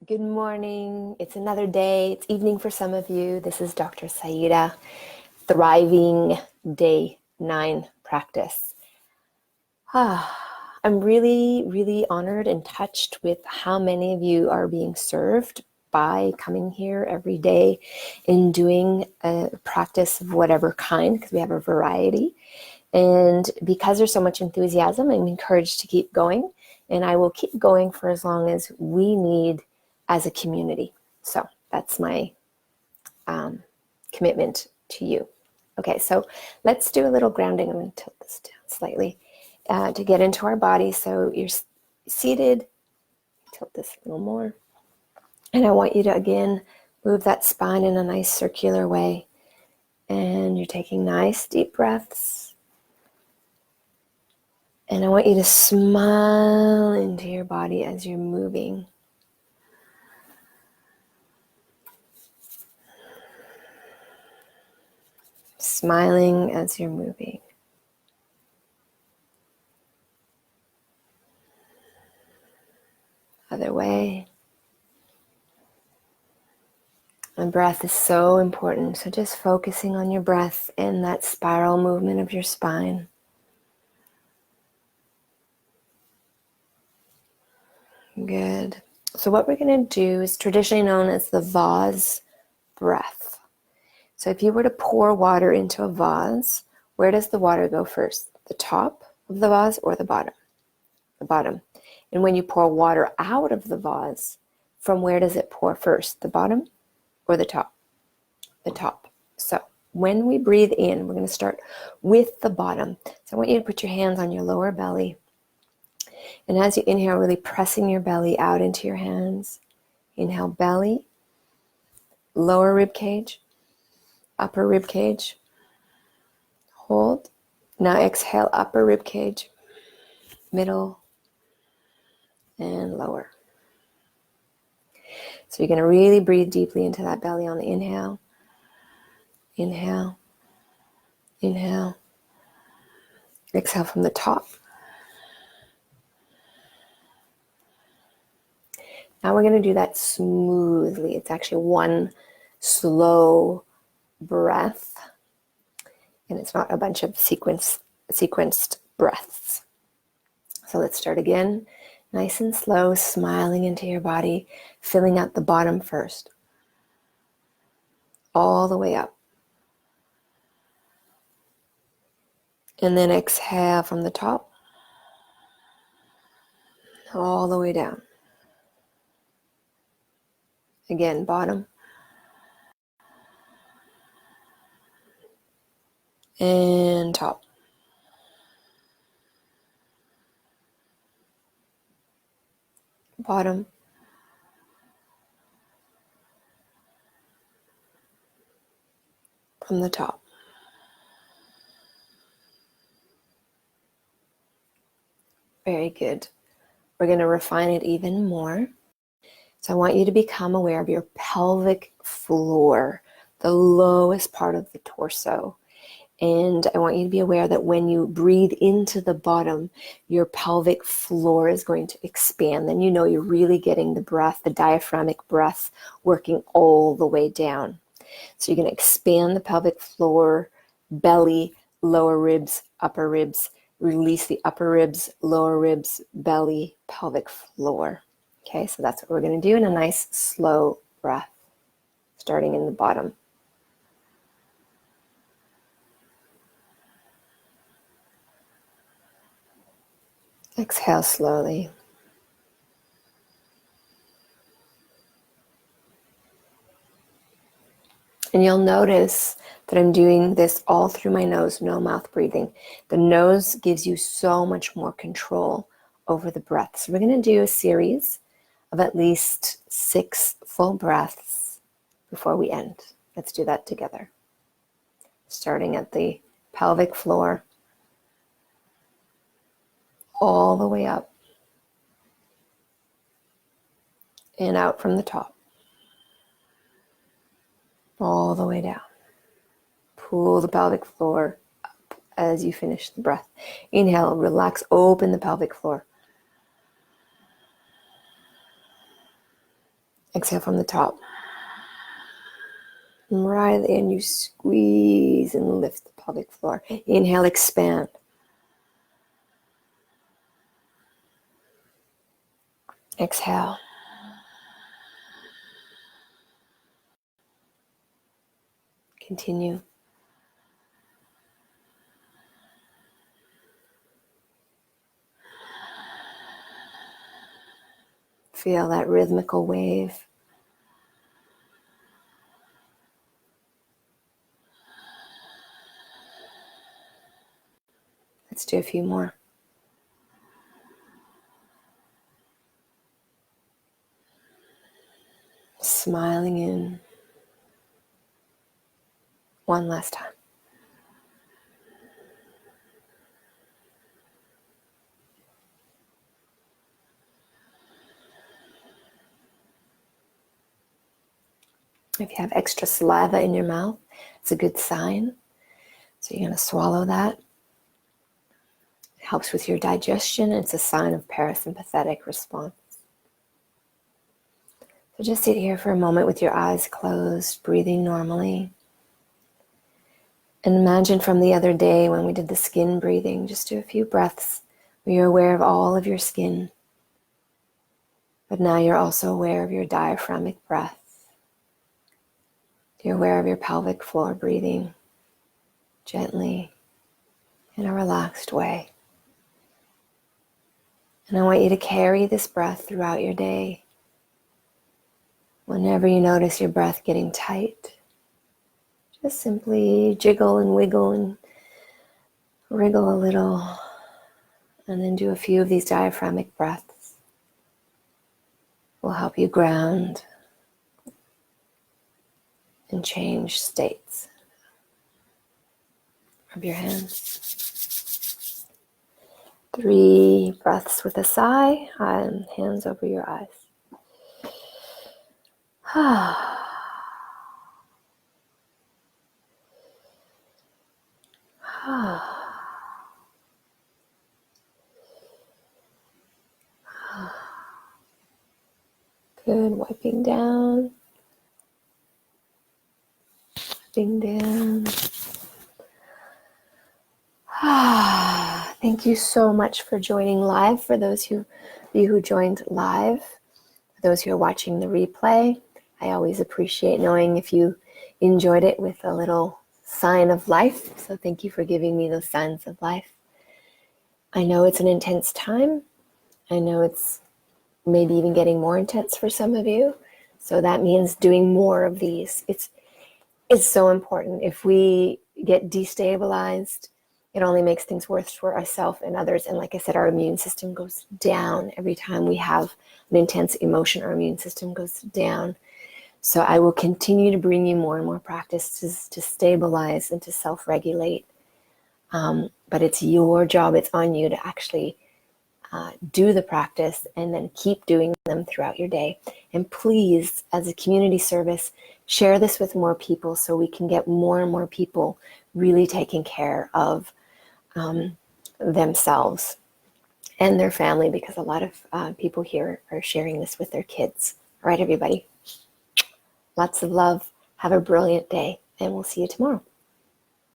Good morning. It's another day. It's evening for some of you. This is Dr. Saida, Thriving Day 9 Practice. I'm really, really honored and touched with how many of you are being served by coming here every day and doing a practice of whatever kind, because we have a variety. And because there's so much enthusiasm, I'm encouraged to keep going. And I will keep going for as long as we need as a community. So that's my commitment to you. Okay, so let's do a little grounding. I'm going to tilt this down slightly to get into our body. So you're seated. Tilt this a little more. And I want you to, again, move that spine in a nice circular way. And you're taking nice deep breaths. And I want you to smile into your body as you're moving. Smiling as you're moving. Other way. And breath is so important. So just focusing on your breath and that spiral movement of your spine. Good. So what we're going to do is traditionally known as the VAZ Breath. So if you were to pour water into a vase, where does the water go first? The top of the vase or the bottom? The bottom. And when you pour water out of the vase, from where does it pour first? The bottom or the top? The top. So when we breathe in, we're going to start with the bottom. So I want you to put your hands on your lower belly. And as you inhale, really pressing your belly out into your hands. Inhale, belly, lower rib cage, upper rib cage. Hold. Now exhale, upper rib cage, middle, and lower. So you're going to really breathe deeply into that belly on the inhale. Inhale. Inhale. Exhale from the top. Now we're going to do that smoothly. It's actually one slow breath. And it's not a bunch of sequenced breaths. So let's start again. Nice and slow, smiling into your body, filling out the bottom first. All the way up. And then exhale from the top. All the way down. Again, bottom. And top. Bottom. From the top. Very good. We're going to refine it even more. So I want you to become aware of your pelvic floor, the lowest part of the torso. And I want you to be aware that when you breathe into the bottom, your pelvic floor is going to expand. Then you know you're really getting the breath, the diaphragmatic breath, working all the way down. So you're going to expand the pelvic floor, belly, lower ribs, upper ribs. Release the upper ribs, lower ribs, belly, pelvic floor. Okay, so that's what we're going to do in a nice slow breath, starting in the bottom. Exhale slowly. And you'll notice that I'm doing this all through my nose, no mouth breathing. The nose gives you so much more control over the breath. So we're going to do a series of at least 6 full breaths before we end. Let's do that together. Starting at the pelvic floor, all the way up and out from the top, all the way down. Pull the pelvic floor up as you finish the breath. Inhale, relax, open the pelvic floor. Exhale from the top. And right at the end, you squeeze and lift the pelvic floor. Inhale, expand. Exhale. Continue. Feel that rhythmical wave. Let's do a few more. Smiling in. One last time. If you have extra saliva in your mouth, it's a good sign. So you're going to swallow that. It helps with your digestion. It's a sign of parasympathetic response. So just sit here for a moment with your eyes closed, breathing normally. And imagine from the other day when we did the skin breathing, just do a few breaths where you're aware of all of your skin. But now you're also aware of your diaphragmatic breath. You're aware of your pelvic floor breathing gently in a relaxed way. And I want you to carry this breath throughout your day. Whenever you notice your breath getting tight, just simply jiggle and wiggle and wriggle a little, and then do a few of these diaphragmatic breaths. Will help you ground and change states. Rub your hands. 3 breaths with a sigh, and hands over your eyes. Good, wiping down. Wiping down. Thank you so much for joining live. For those of you who joined live, for those who are watching the replay, I always appreciate knowing if you enjoyed it with a little sign of life. So thank you for giving me those signs of life. I know it's an intense time. I know it's maybe even getting more intense for some of you. So that means doing more of these. It's so important. If we get destabilized, it only makes things worse for ourselves and others. And like I said, our immune system goes down every time we have an intense emotion. Our immune system goes down. So I will continue to bring you more and more practices to stabilize and to self-regulate. But it's your job. It's on you to actually do the practice and then keep doing them throughout your day. And please, as a community service, share this with more people so we can get more and more people really taking care of themselves and their family, because a lot of people here are sharing this with their kids. All right, everybody. Lots of love. Have a brilliant day, and we'll see you tomorrow.